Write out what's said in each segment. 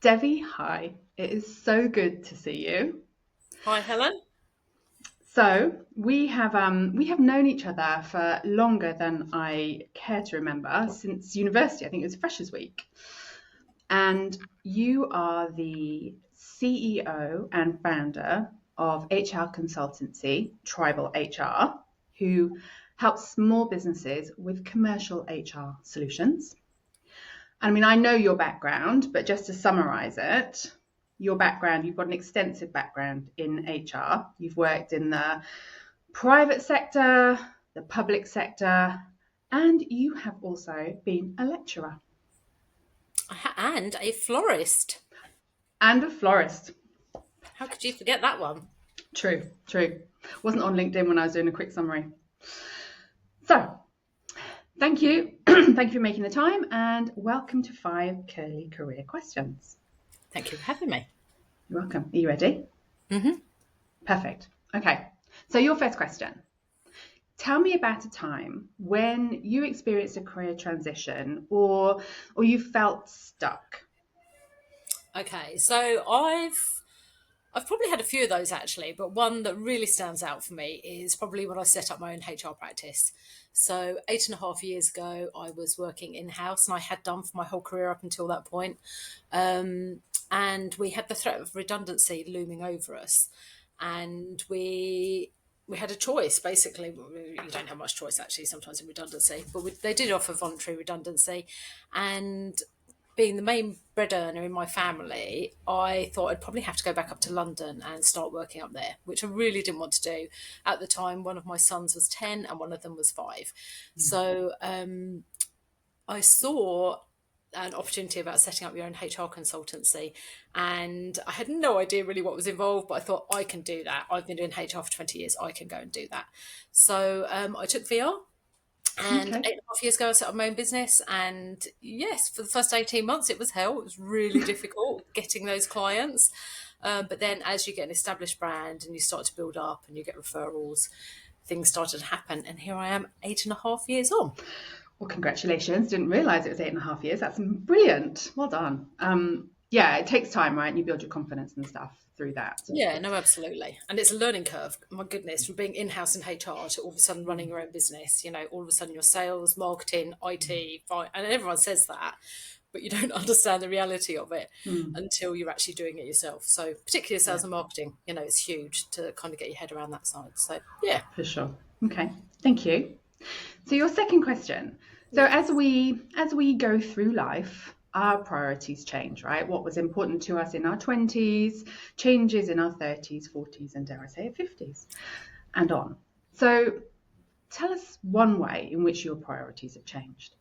Debbie, hi. It is so good to see you. Hi, Helen. So we have known each other for longer than I care to remember, since university. I think it was Freshers Week. And you are the CEO and founder of HR consultancy, Tribal HR, who helps small businesses with commercial HR solutions. I mean, I know your background, but just to summarize it, your background, you've got an extensive background in HR. You've worked in the private sector, the public sector, and you have also been a lecturer And a florist. and a florist. How could you forget that one? True, true. Wasn't on LinkedIn when I was doing a quick summary. So, thank you. Thank you for making the time, and welcome to 5 Curly Career Questions. Thank you for having me. You're welcome. Are you ready? Mm-hmm. Perfect. Okay. So your first question. Tell me about a time when you experienced a career transition or you felt stuck. Okay, so I've probably had a few of those actually, but one that really stands out for me is probably when I set up my own HR practice. So 8.5 years ago, I was working in house, and I had done for my whole career up until that point. And we had the threat of redundancy looming over us, and we had a choice. Basically, you don't have much choice actually sometimes in redundancy, but they did offer voluntary redundancy, and being the main bread earner in my family, I thought I'd probably have to go back up to London and start working up there, which I really didn't want to do. At the time, one of my sons was 10 and one of them was 5. So I saw an opportunity about setting up your own HR consultancy, and I had no idea really what was involved, but I thought I can do that. I've been doing HR for 20 years. I can go and do that. So I took VR. And Okay. 8.5 years ago, I set up my own business. And yes, for the first 18 months, it was hell. It was really difficult getting those clients. But then as you get an established brand and you start to build up and you get referrals, things started to happen. And here I am 8.5 years on. Well, congratulations. Didn't realise it was 8.5 years. That's brilliant. Well done. Yeah, it takes time, right? And you build your confidence and stuff through that. Yeah, no, absolutely. And it's a learning curve. My goodness, from being in-house in HR to all of a sudden running your own business, all of a sudden your sales, marketing, IT, and everyone says that, but you don't understand the reality of it until you're actually doing it yourself. So particularly sales Yeah, and marketing, it's huge to kind of get your head around that side. So yeah. for sure. Okay. Thank you. So your second question. So Yeah. as we go through life, our priorities change, right? What was important to us in our 20s changes in our 30s, 40s, and dare I say it, 50s and on. So tell us one way in which your priorities have changed.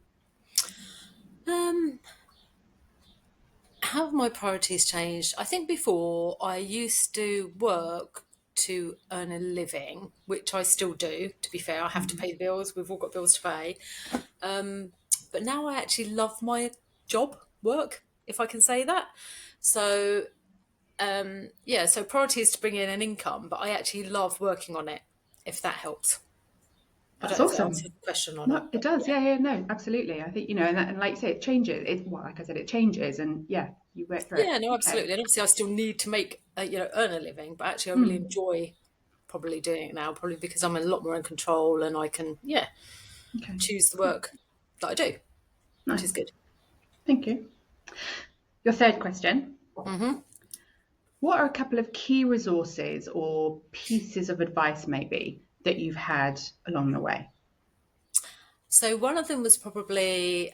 How have my priorities changed? I think before I used to work to earn a living, which I still do, to be fair. I have to pay the bills. We've all got bills to pay. But now I actually love my job, work, if I can say that. So, yeah, so priority is to bring in an income, but I actually love working on it, if that helps. I don't That's know if that answers awesome. the question or No, not, it but does. yeah. Yeah, no, absolutely. I think, and like you say, it changes. Well, like I said, it changes, and yeah, you work through it. Yeah, no, Okay. absolutely. And obviously, I still need to make, earn a living, but actually, I really Hmm. enjoy probably doing it now, probably because I'm a lot more in control and I can, yeah, Okay. choose the Cool. work that I do, which is Nice. good. Thank you. Your third question. hmm What are a couple of key resources or pieces of advice, maybe, that you've had along the way? So one of them was probably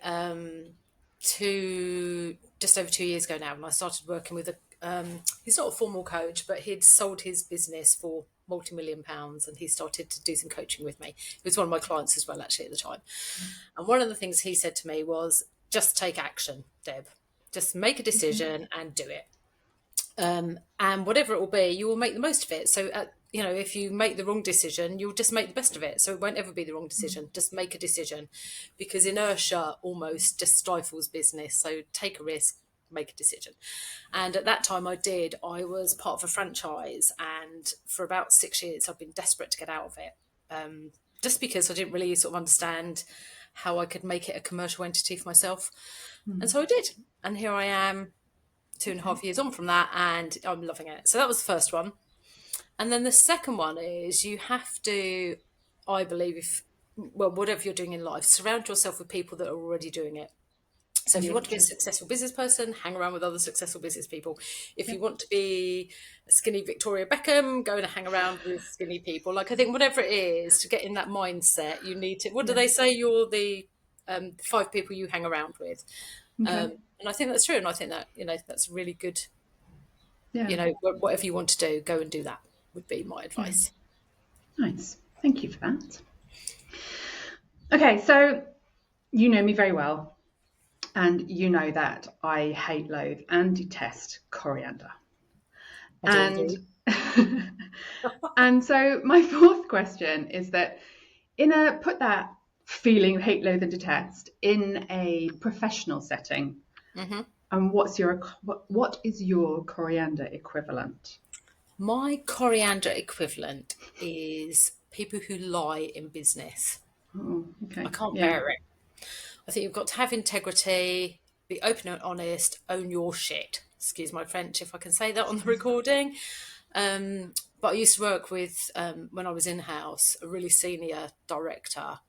just over 2 years ago now, when I started working with he's not a formal coach, but he'd sold his business for multi-million pounds, and he started to do some coaching with me. He was one of my clients as well, actually, at the time. And one of the things he said to me was, just take action, Deb. Just make a Okay. decision and do it. And whatever it will be, you will make the most of it. So, if you make the wrong decision, you'll just make the best of it. So it won't ever be the wrong decision. Just make a decision, because inertia almost just stifles business. So take a risk, make a decision. And at that time, I did. I was part of a franchise, and for about 6 years, I've been desperate to get out of it, just because I didn't really sort of understand how I could make it a commercial entity for myself. And so I did. And here I am two and a Okay. half years on from that, and I'm loving it. So that was the first one. And then the second one is you have to, I believe, if well, whatever you're doing in life, surround yourself with people that are already doing it. So if you Yeah. want to be a successful business person, hang around with other successful business people. If you Yep. want to be a skinny Victoria Beckham, go and hang around with skinny people. Like I think whatever it is to get in that mindset, you need to. What do Yeah. they say? You're the five people you hang around with, Okay. and I think that's true. And I think that that's really good. Yeah. Whatever you want to do, go and do that. Would be my Yeah. advice. Nice. Thank you for that. Okay, so you know me very well, and you know that I hate, loathe, and detest coriander. I do And indeed. and so my fourth question is that put that feeling of hate, loathe, and detest in a professional setting. Hmm. And what is your coriander equivalent? My coriander equivalent is people who lie in business. Oh, I okay. can't Yeah. bear it. I think you've got to have integrity, be open and honest, own your shit. Excuse my French if I can say that on the recording. But I used to work with, when I was in house, a really senior director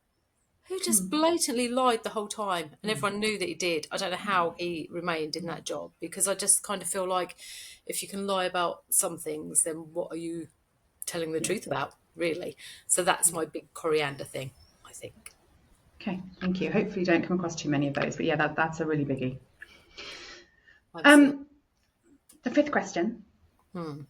who just blatantly lied the whole time, and everyone knew that he did. I don't know how he remained in that job, because I just kind of feel like if you can lie about some things, then what are you telling the Yeah. truth about, really? So that's my big coriander thing, I think. Okay. Thank you. Hopefully, you don't come across too many of those. But yeah, that's a really biggie. Absolutely. Um, the fifth question. Hmm.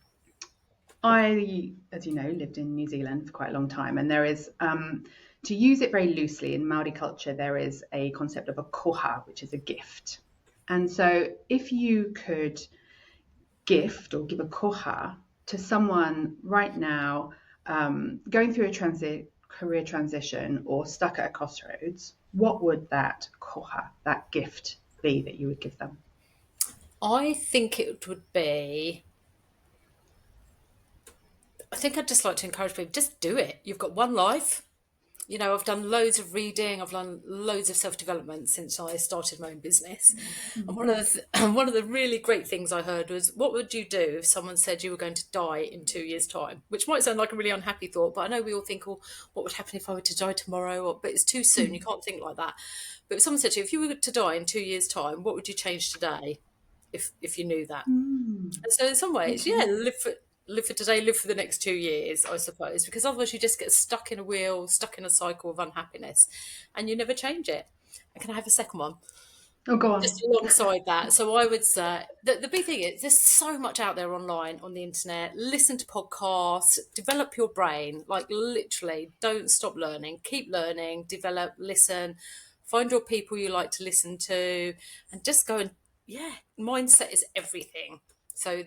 I, as you know, lived in New Zealand for quite a long time, and there is, to use it very loosely in Maori culture, there is a concept of a koha, which is a gift. And so, if you could gift or give a koha to someone right now, going through a career transition or stuck at a crossroads, what would that koha, that gift, be that you would give them? I think it would be. I think I'd just like to encourage people, just do it. You've got one life. I've done loads of reading. I've done loads of self development since I started my own business. And one of the really great things I heard was, "What would you do if someone said you were going to die in 2 years' time?" Which might sound like a really unhappy thought, but I know we all think, "Oh, what would happen if I were to die tomorrow?" But it's too soon. You can't think like that. But if someone said to you, "If you were to die in 2 years' time, what would you change today?" If you knew that. Mm, And so in some ways, okay. yeah, live for today, live for the next 2 years, I suppose, because otherwise you just get stuck in a wheel, stuck in a cycle of unhappiness, and you never change it. And can I have a second one? Oh, go Just on. alongside that. So I would say the big thing is there's so much out there online on the internet. Listen to podcasts, develop your brain, like literally don't stop learning, develop, listen, find your people you like to listen to, and just go and yeah, mindset is everything. So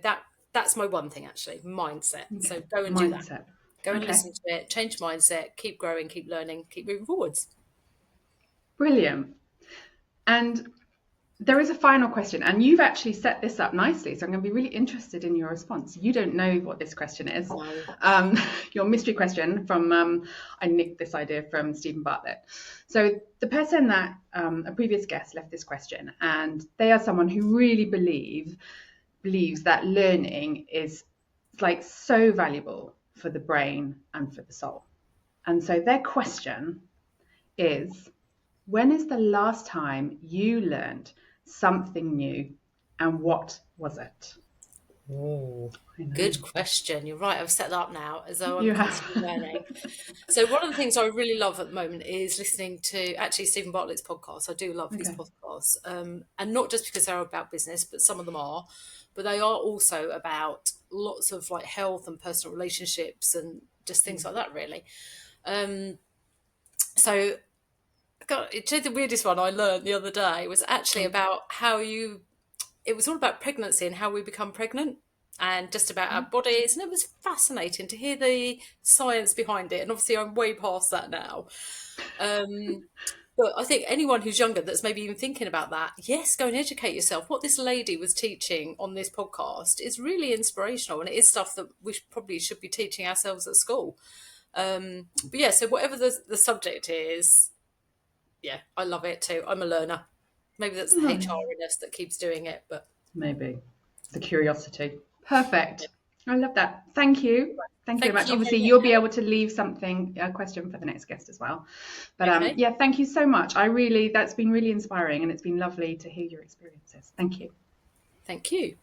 that's my one thing actually, mindset. So Okay. go and do that. Mindset. Go and Okay. listen to it, change mindset, keep growing, keep learning, keep moving forwards. Brilliant. And there is a final question, and you've actually set this up nicely, so I'm going to be really interested in your response. You don't know what this question is. No. Um, your mystery question from, I nicked this idea from Stephen Bartlett. So the person that, a previous guest left this question, and they are someone who really believes that learning is like so valuable for the brain and for the soul. And so their question is, when is the last time you learned something new, and what was it? Oh, I know. good question. You're right. I've set that up now as though I'm You have. constantly learning. So one of the things I really love at the moment is listening to actually Stephen Bartlett's podcast. I do love his Okay. podcasts, and not just because they're about business, but some of them are. But they are also about lots of like health and personal relationships and just things like that, really. So, God, the weirdest one I learned the other day was actually about how you it was all about pregnancy and how we become pregnant and just about our bodies. And it was fascinating to hear the science behind it. And obviously, I'm way past that now. But I think anyone who's younger that's maybe even thinking about that, yes, go and educate yourself. What this lady was teaching on this podcast is really inspirational. And it is stuff that we probably should be teaching ourselves at school. But yeah, so whatever the subject is, yeah, I love it too. I'm a learner. Maybe that's the Nice. HR in us that keeps doing it, but Maybe. The curiosity. Perfect. I love that. Thank you. Thank you very Thank much. you Obviously, very you'll much. be able to leave something, a question for the next guest as well. But Okay. yeah, thank you so much. That's been really inspiring, and it's been lovely to hear your experiences. Thank you. Thank you.